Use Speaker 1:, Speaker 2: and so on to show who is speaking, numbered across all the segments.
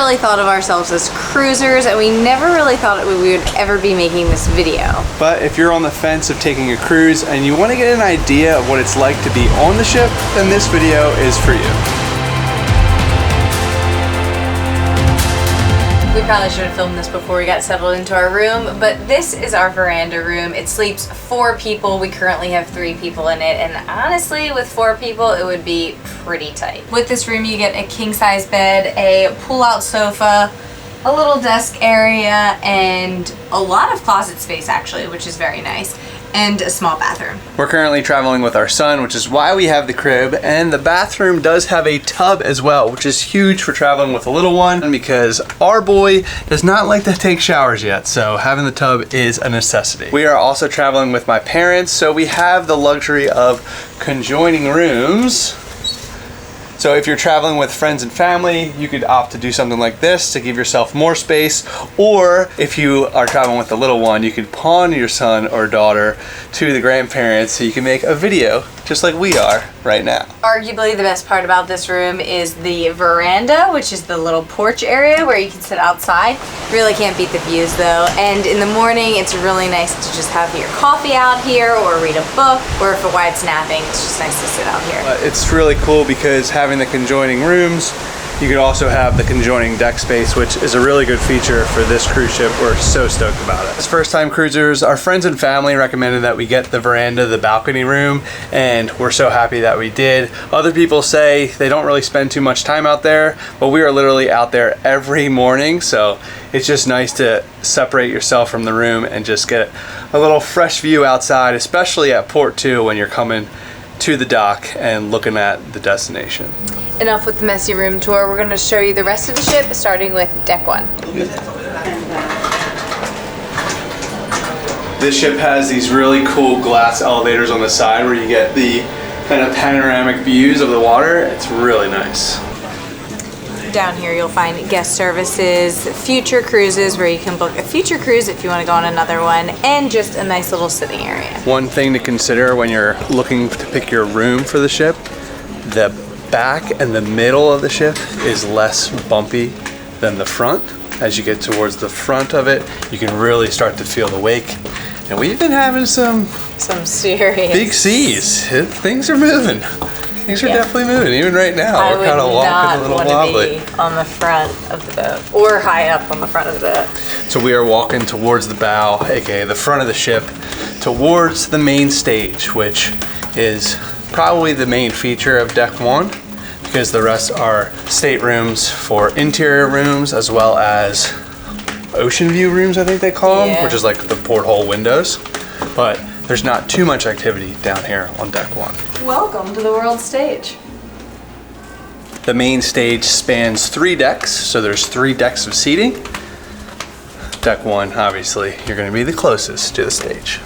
Speaker 1: really thought of ourselves as cruisers, and we never really thought we would ever be making this video.
Speaker 2: But if you're on the fence of taking a cruise and you want to get an idea of what it's like to be on the ship, then this video is for you.
Speaker 1: We probably should have filmed this before we got settled into our room, but this is our veranda room. It sleeps 4 people. We currently have 3 people in it, and honestly, with 4 people, it would be pretty tight. With this room, you get a king-size bed, a pull-out sofa, a little desk area, and a lot of closet space, actually, which is very nice, and a small bathroom.
Speaker 2: We're currently traveling with our son, which is why we have the crib, and the bathroom does have a tub as well, which is huge for traveling with a little one because our boy does not like to take showers yet, so having the tub is a necessity. We are also traveling with my parents, so we have the luxury of conjoining rooms. So if you're traveling with friends and family, you could opt to do something like this to give yourself more space. Or if you are traveling with a little one, you could pawn your son or daughter to the grandparents so you can make a video just like we are right now.
Speaker 1: Arguably the best part about this room is the veranda, which is the little porch area where you can sit outside. Really can't beat the views though. And in the morning, it's really nice to just have your coffee out here or read a book, or if Wyatt's napping, it's just nice to sit out here.
Speaker 2: It's really cool because having the conjoining rooms, you could also have the conjoining deck space, which is a really good feature for this cruise ship. We're so stoked about it. As first-time cruisers, our friends and family recommended that we get the veranda, the balcony room, and we're so happy that we did. Other people say they don't really spend too much time out there, but we are literally out there every morning, so it's just nice to separate yourself from the room and just get a little fresh view outside, especially at Port 2 when you're coming to the dock and looking at the destination.
Speaker 1: Enough with the messy room tour. We're going to show you the rest of the ship, starting with deck 1.
Speaker 2: This ship has these really cool glass elevators on the side where you get the kind of panoramic views of the water. It's really nice.
Speaker 1: Down here you'll find guest services, future cruises where you can book a future cruise if you want to go on another one, and just a nice little sitting area.
Speaker 2: One thing to consider when you're looking to pick your room for the ship, the back and the middle of the ship is less bumpy than the front. As you get towards the front of it, you can really start to feel the wake. And we've been having some
Speaker 1: serious
Speaker 2: big seas. Things are moving. Things are definitely moving. Even right now, we're kind of walking a little wobbly.
Speaker 1: Be on the front of the boat, or high up on the front of the boat.
Speaker 2: So we are walking towards the bow, aka the front of the ship, towards the main stage, which is probably the main feature of deck 1, because the rest are staterooms for interior rooms, as well as ocean view rooms, I think they call them, which is like the porthole windows. But there's not too much activity down here on deck 1.
Speaker 1: Welcome to the world stage.
Speaker 2: The main stage spans 3 decks, so there's 3 decks of seating. Deck 1, obviously, you're going to be the closest to the stage.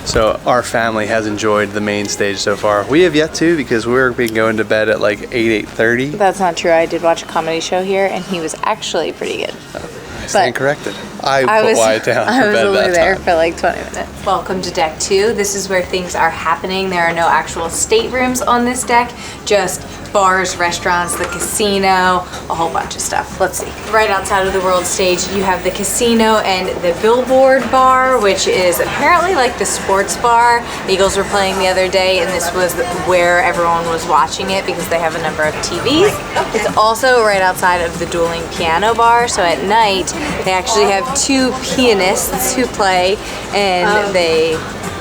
Speaker 2: So our family has enjoyed the main stage so far. We have yet to, because we're been going to bed at like 8:30.
Speaker 1: That's not true. I did watch a comedy show here, and he was actually pretty good.
Speaker 2: I stand corrected. I put Wyatt down for bed that time.
Speaker 1: I was only there for like 20 minutes. Welcome to deck 2. This is where things are happening. There are no actual staterooms on this deck, just bars, restaurants, the casino, a whole bunch of stuff. Let's see. Right outside of the world stage, you have the casino and the billboard bar, which is apparently like the sports bar. The Eagles were playing the other day, and this was where everyone was watching it because they have a number of TVs. It's also right outside of the dueling piano bar, so at night they actually have 2 pianists who play, and they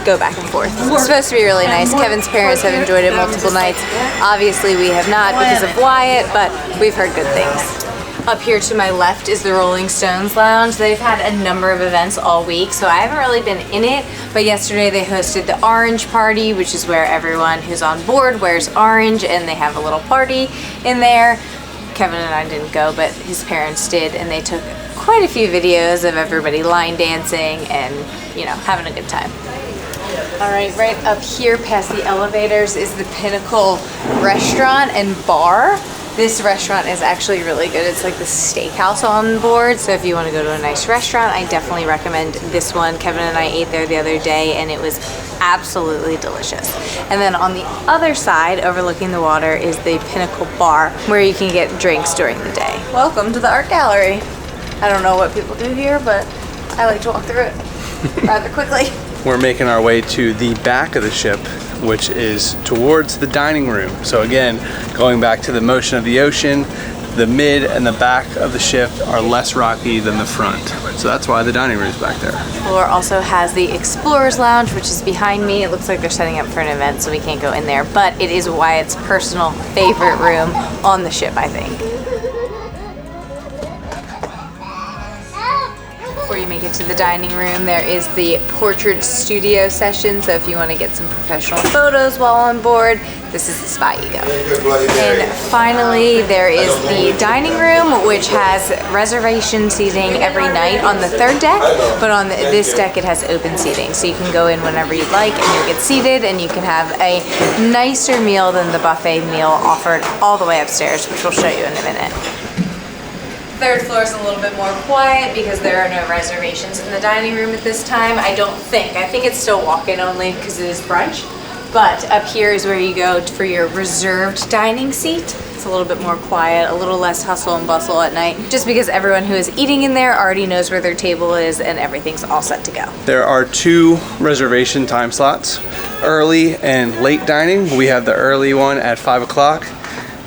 Speaker 1: go back and forth. It's supposed to be really nice. Kevin's parents have enjoyed it multiple nights. Obviously we have not because of Wyatt, but we've heard good things. Up here to my left is the Rolling Stones Lounge. They've had a number of events all week, so I haven't really been in it, but yesterday they hosted the Orange Party, which is where everyone who's on board wears orange, and they have a little party in there. Kevin and I didn't go, but his parents did, and they took quite a few videos of everybody line dancing and, you know, having a good time. All right up here past the elevators is the Pinnacle restaurant and bar. This restaurant is actually really good. It's like the steakhouse on board. So if you want to go to a nice restaurant, I definitely recommend this one. Kevin and I ate there the other day and it was absolutely delicious. And then on the other side, overlooking the water, is the Pinnacle Bar, where you can get drinks during the day. Welcome to the art gallery. I don't know what people do here, but I like to walk through it rather quickly.
Speaker 2: We're making our way to the back of the ship, which is towards the dining room. So again, going back to the motion of the ocean, the mid and the back of the ship are less rocky than the front. So that's why the dining room is back there.
Speaker 1: The floor also has the Explorer's Lounge, which is behind me. It looks like they're setting up for an event, so we can't go in there, but it is Wyatt's personal favorite room on the ship, I think. Before you make it to the dining room, there is the portrait studio session. So if you want to get some professional photos while on board, this is the spot you go. And finally, there is the dining room, which has reservation seating every night on the third deck, but on this deck it has open seating. So you can go in whenever you'd like and you'll get seated and you can have a nicer meal than the buffet meal offered all the way upstairs, which we'll show you in a minute. Third floor is a little bit more quiet because there are no reservations in the dining room at this time. I think it's still walk-in only because it is brunch. But up here is where you go for your reserved dining seat. It's a little bit more quiet, a little less hustle and bustle at night, just because everyone who is eating in there already knows where their table is and everything's all set to go.
Speaker 2: There are 2 reservation time slots, early and late dining. We have the early one at 5 o'clock.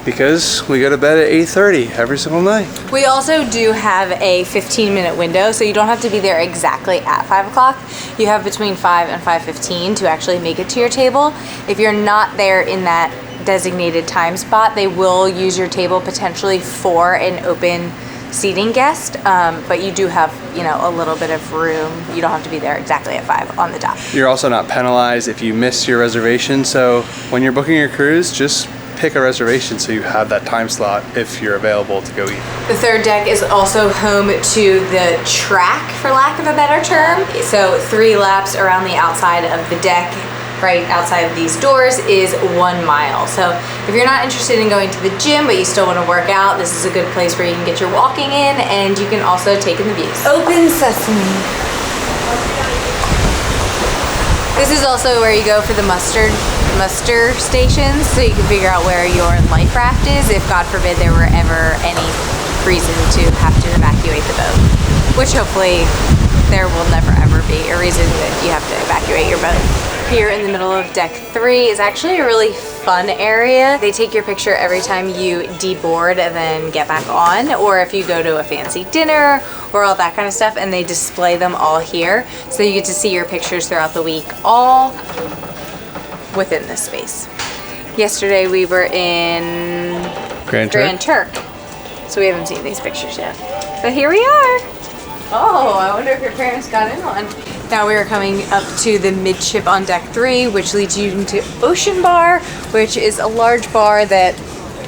Speaker 2: Because we go to bed at 8:30 every single night.
Speaker 1: We also do have a 15-minute window, so you don't have to be there exactly at 5 o'clock. You have between 5 and 5:15 to actually make it to your table. If you're not there in that designated time spot, they will use your table potentially for an open seating guest, but you do have, you know, a little bit of room. You don't have to be there exactly at 5 on the dot.
Speaker 2: You're also not penalized if you miss your reservation, so when you're booking your cruise, just pick a reservation so you have that time slot if you're available to go eat.
Speaker 1: The third deck is also home to the track, for lack of a better term. So 3 laps around the outside of the deck, right outside of these doors, is 1 mile. So if you're not interested in going to the gym but you still want to work out, this is a good place where you can get your walking in and you can also take in the views. Open sesame. This is also where you go for the muster stations, so you can figure out where your life raft is if, God forbid, there were ever any reason to have to evacuate the boat, which hopefully there will never ever be a reason that you have to evacuate your boat. Here in the middle of deck 3 is actually a really fun area. They take your picture every time you deboard and then get back on, or if you go to a fancy dinner or all that kind of stuff, and they display them all here. So you get to see your pictures throughout the week, all within this space. Yesterday we were in Grand Turk, so we haven't seen these pictures yet. But here we are. Oh, I wonder if your parents got in one. Now we are coming up to the midship on deck 3, which leads you into Ocean Bar, which is a large bar that,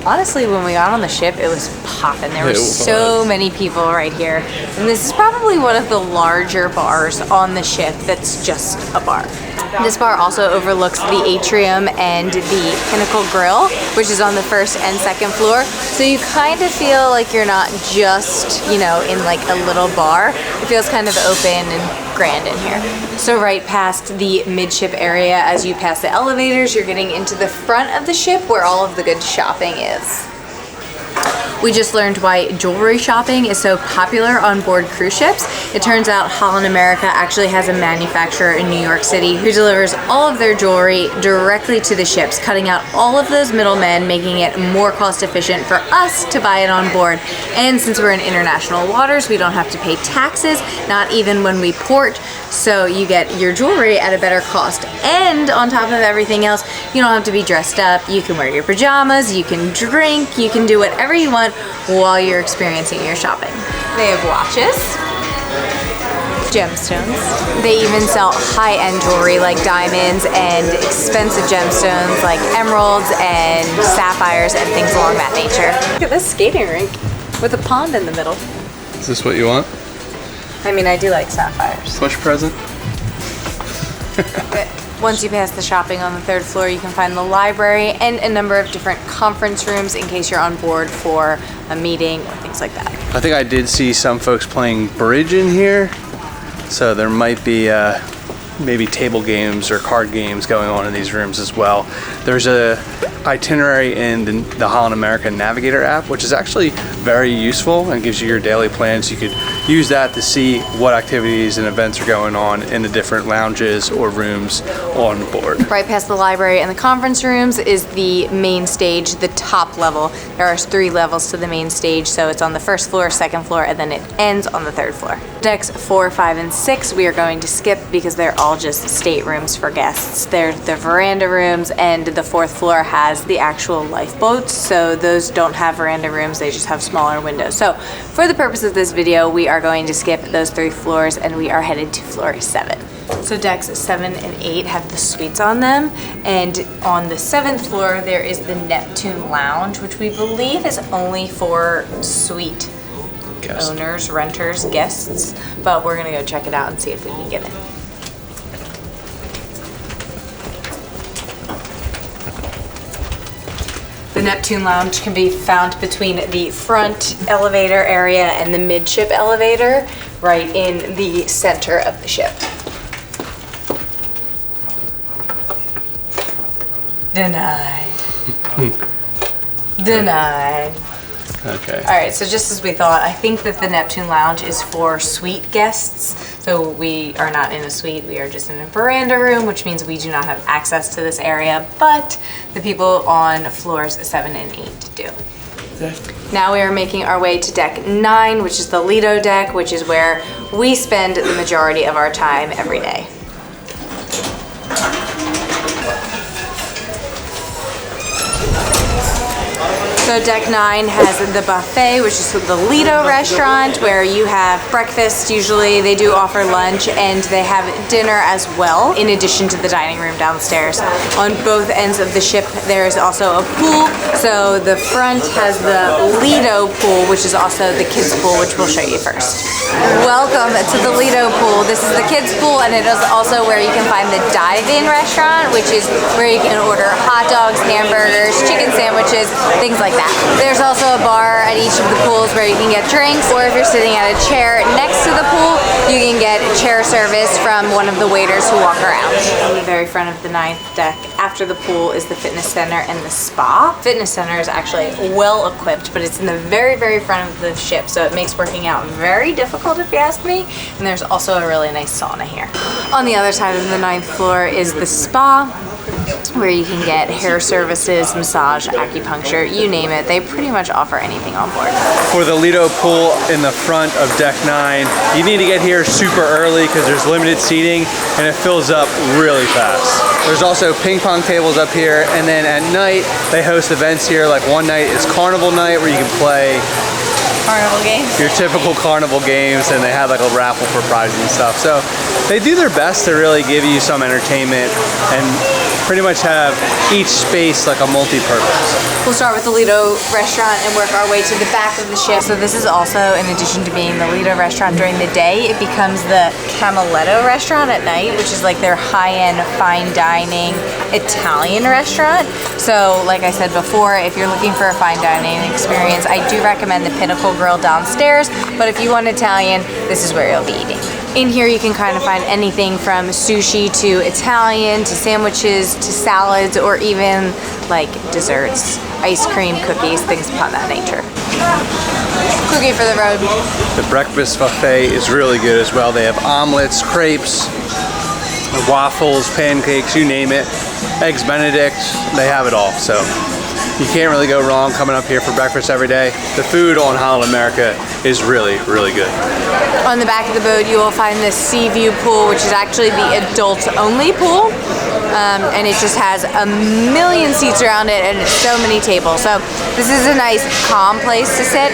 Speaker 1: honestly, when we got on the ship, it was popping. There were so many people right here. And this is probably one of the larger bars on the ship that's just a bar. This bar also overlooks the atrium and the Pinnacle Grill, which is on the 1st and 2nd floor. So you kind of feel like you're not just, you know, in like a little bar. It feels kind of open and grand in here. So right past the midship area, as you pass the elevators, you're getting into the front of the ship where all of the good shopping is. We just learned why jewelry shopping is so popular on board cruise ships. It turns out Holland America actually has a manufacturer in New York City who delivers all of their jewelry directly to the ships, cutting out all of those middlemen, making it more cost efficient for us to buy it on board. And since we're in international waters, we don't have to pay taxes, not even when we port. So you get your jewelry at a better cost. And on top of everything else, you don't have to be dressed up. You can wear your pajamas, you can drink, you can do whatever you want while you're experiencing your shopping. They have watches, gemstones. They even sell high-end jewelry like diamonds and expensive gemstones like emeralds and sapphires and things along that nature. Look at this skating rink with a pond in the middle.
Speaker 2: Is this what you want?
Speaker 1: I mean, I do like sapphires.
Speaker 2: Push present.
Speaker 1: Once you pass the shopping on the 3rd floor, you can find the library and a number of different conference rooms in case you're on board for a meeting or things like that.
Speaker 2: I think I did see some folks playing bridge in here, so there might be maybe table games or card games going on in these rooms as well. There's a itinerary in the Holland America Navigator app, which is actually very useful and gives you your daily plans. You could use that to see what activities and events are going on in the different lounges or rooms on board.
Speaker 1: Right past the library and the conference rooms is the main stage, the top level. There are 3 levels to the main stage, so it's on the 1st floor, 2nd floor, and then it ends on the 3rd floor. Decks 4, 5, and 6 we are going to skip because they're all just staterooms for guests. They're the veranda rooms, and the 4th floor has the actual lifeboats, so those don't have veranda rooms, they just have smaller windows. So for the purpose of this video, we are going to skip those 3 floors and we are headed to floor 7. So decks 7 and 8 have the suites on them, and on the 7th floor there is the Neptune Lounge, which we believe is only for suite owners, renters, guests, but we're gonna go check it out and see if we can get in. The Neptune Lounge can be found between the front elevator area and the midship elevator, right in the center of the ship. Denied. Denied.
Speaker 2: Okay.
Speaker 1: All right, so just as we thought, I think that the Neptune Lounge is for suite guests. So we are not in a suite, we are just in a veranda room, which means we do not have access to this area, but the people on floors 7 and 8 do. Okay. Now we are making our way to deck 9, which is the Lido deck, which is where we spend the majority of our time every day. So deck 9 has the buffet, which is the Lido restaurant, where you have breakfast usually. They do offer lunch, and they have dinner as well, in addition to the dining room downstairs. On both ends of the ship, there is also a pool. So the front has the Lido pool, which is also the kids pool, which we'll show you first. Welcome to the Lido pool. This is the kids pool, and it is also where you can find the dive-in restaurant, which is where you can order hot dogs, hamburgers, chicken sandwiches, things like that. There's also a bar at each of the pools where you can get drinks, or if you're sitting at a chair next to the pool, you can get chair service from one of the waiters who walk around. On the very front of the 9th deck, after the pool, is the fitness center and the spa. Fitness center is actually well equipped, but it's in the very, very front of the ship, so it makes working out very difficult if you ask me. And there's also a really nice sauna here. On the other side of the 9th floor is the spa, where you can get hair services, massage, acupuncture, you name it. They pretty much offer anything on board.
Speaker 2: For the Lido pool in the front of deck 9, you need to get here super early because there's limited seating and it fills up really fast. There's also ping pong tables up here, and then at night they host events here. Like one night is carnival night where you can play
Speaker 1: carnival games.
Speaker 2: Your typical carnival games, and they have like a raffle for prizes and stuff. So they do their best to really give you some entertainment and pretty much have each space like a multi-purpose.
Speaker 1: We'll start with the Lido restaurant and work our way to the back of the ship. So this is also, in addition to being the Lido restaurant during the day, it becomes the Camelletto restaurant at night, which is like their high-end fine dining Italian restaurant. So like I said before, if you're looking for a fine dining experience, I do recommend the Pinnacle Grill downstairs, but if you want Italian, this is where you'll be eating. In here you can kind of find anything from sushi to Italian to sandwiches to salads, or even like desserts, ice cream, cookies, things upon that nature. Cookie for the road.
Speaker 2: The breakfast buffet is really good as well. They have omelets, crepes, waffles, pancakes, you name it. Eggs Benedict, they have it all. So you can't really go wrong coming up here for breakfast every day. The food on Holland America is really, really good.
Speaker 1: On the back of the boat, you will find the Seaview pool, which is actually the adults-only pool. And it just has a million seats around it and so many tables. So this is a nice, calm place to sit.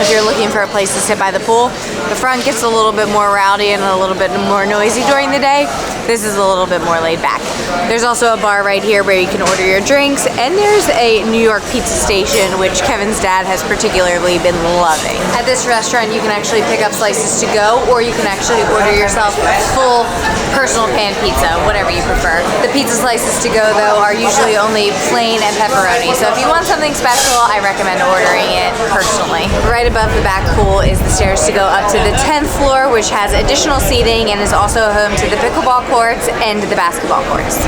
Speaker 1: if you're looking for a place to sit by the pool. The front gets a little bit more rowdy and a little bit more noisy during the day. This is a little bit more laid back. There's also a bar right here where you can order your drinks, and there's a New York pizza station, which Kevin's dad has particularly been loving. At this restaurant, you can actually pick up slices to go, or you can actually order yourself a full personal pan pizza, whatever you prefer. The pizza slices to go, though, are usually only plain and pepperoni, so if you want something special, I recommend ordering it personally. Right above the back pool is the stairs to go up to the 10th floor, which has additional seating and is also home to the pickleball courts and the basketball courts.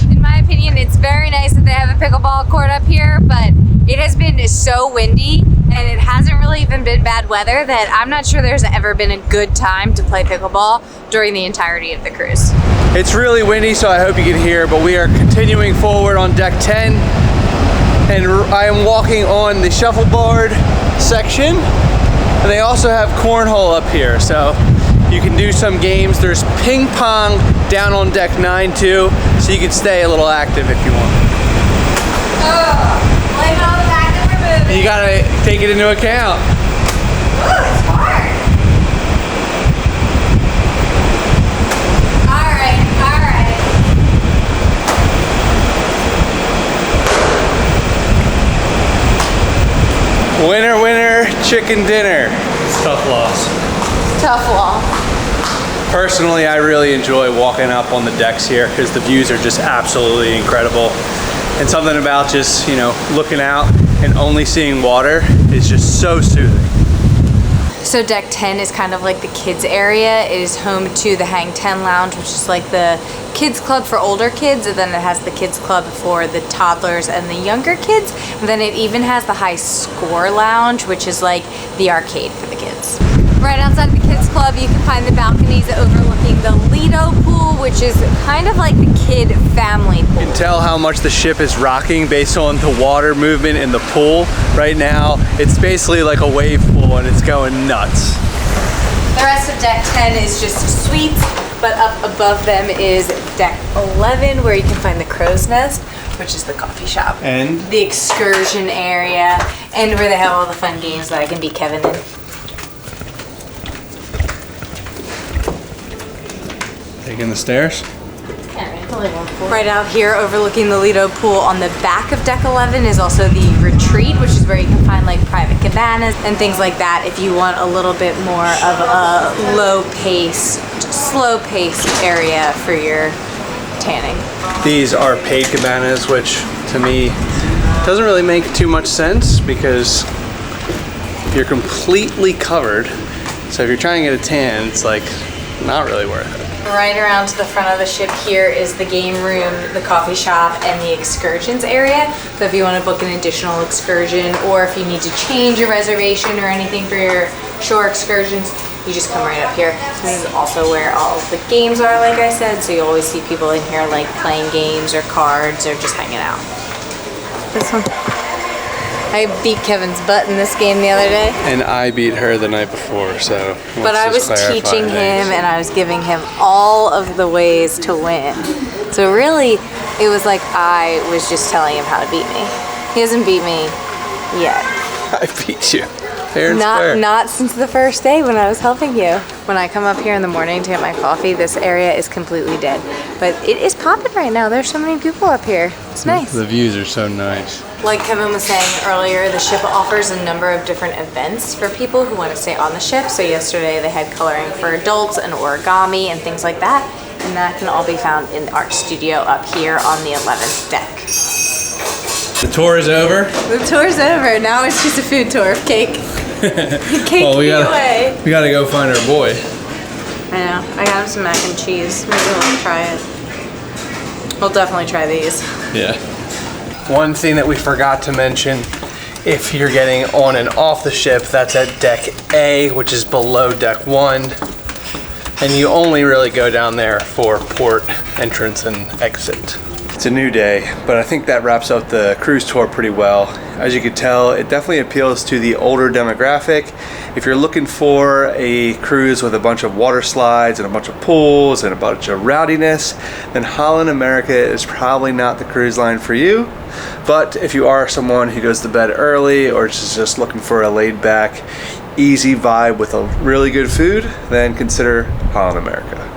Speaker 1: In my opinion, it's very nice that they have a pickleball court up here, but it has been so windy and it hasn't really even been bad weather that I'm not sure there's ever been a good time to play pickleball during the entirety of the cruise.
Speaker 2: It's really windy, so I hope you can hear, but we are continuing forward on deck 10, and I am walking on the shuffleboard section, and they also have cornhole up here, so you can do some games. There's ping pong down on deck 9 too, so you can stay a little active if you want.
Speaker 1: Blame it on the fact that we're moving.
Speaker 2: You gotta take it into account.
Speaker 1: Ooh, it's hard.
Speaker 2: Winner, winner, chicken dinner. Tough loss.
Speaker 1: Tough law.
Speaker 2: Personally, I really enjoy walking up on the decks here because the views are just absolutely incredible. And something about just, you know, looking out and only seeing water is just so soothing.
Speaker 1: So deck 10 is kind of like the kids area. It is home to the Hang 10 Lounge, which is like the kids club for older kids, and then it has the kids club for the toddlers and the younger kids. And then it even has the High Score Lounge, which is like the arcade for the kids. Right outside the kids club, you can find the balconies overlooking the Lido pool, which is kind of like the kid family pool.
Speaker 2: You can tell how much the ship is rocking based on the water movement in the pool. Right now, it's basically like a wave pool and it's going nuts.
Speaker 1: The rest of deck 10 is just suites, but up above them is deck 11, where you can find the Crow's Nest, which is the coffee shop.
Speaker 2: And
Speaker 1: the excursion area, and where they have all the fun games that I can beat Kevin in.
Speaker 2: taking the stairs.
Speaker 1: Right out here overlooking the Lido pool on the back of deck 11 is also the retreat, which is where you can find like private cabanas and things like that if you want a little bit more of a low pace, slow pace area for your tanning. These
Speaker 2: are paid cabanas, which to me doesn't really make too much sense because you're completely covered. So if you're trying to get a tan, it's like not really worth it.
Speaker 1: Right around to the front of the ship here is the game room, the coffee shop, and the excursions area. So if you want to book an additional excursion, or if you need to change your reservation or anything for your shore excursions, you just come right up here. This is also where all of the games are, like I said, so you always see people in here like playing games or cards or just hanging out. This one. I beat Kevin's butt in this game the other day.
Speaker 2: And I beat her the night before, so.
Speaker 1: But I was teaching him and I was giving him all of the ways to win. So really, it was like I was just telling him how to beat me. He hasn't beat me yet.
Speaker 2: I beat you. Fair and square.
Speaker 1: Not since the first day when I was helping you. When I come up here in the morning to get my coffee, this area is completely dead. But it is popping right now. There's so many people up here. It's nice.
Speaker 2: The views are so nice.
Speaker 1: Like Kevin was saying earlier, the ship offers a number of different events for people who want to stay on the ship. So yesterday they had coloring for adults and origami and things like that. And that can all be found in the art studio up here on the 11th deck.
Speaker 2: The tour is over.
Speaker 1: The tour's over. Now it's just a food tour of cake. Cake
Speaker 2: well, we gotta go find our boy.
Speaker 1: I know. I got him some mac and cheese. Maybe we'll try it. We'll definitely try these.
Speaker 2: Yeah. One thing that we forgot to mention, if you're getting on and off the ship, that's at deck A, which is below deck 1. And you only really go down there for port entrance and exit. It's a new day, but I think that wraps up the cruise tour pretty well. As you can tell, it definitely appeals to the older demographic. If you're looking for a cruise with a bunch of water slides and a bunch of pools and a bunch of rowdiness, then Holland America is probably not the cruise line for you. But if you are someone who goes to bed early or is just looking for a laid back, easy vibe with a really good food, then consider Holland America.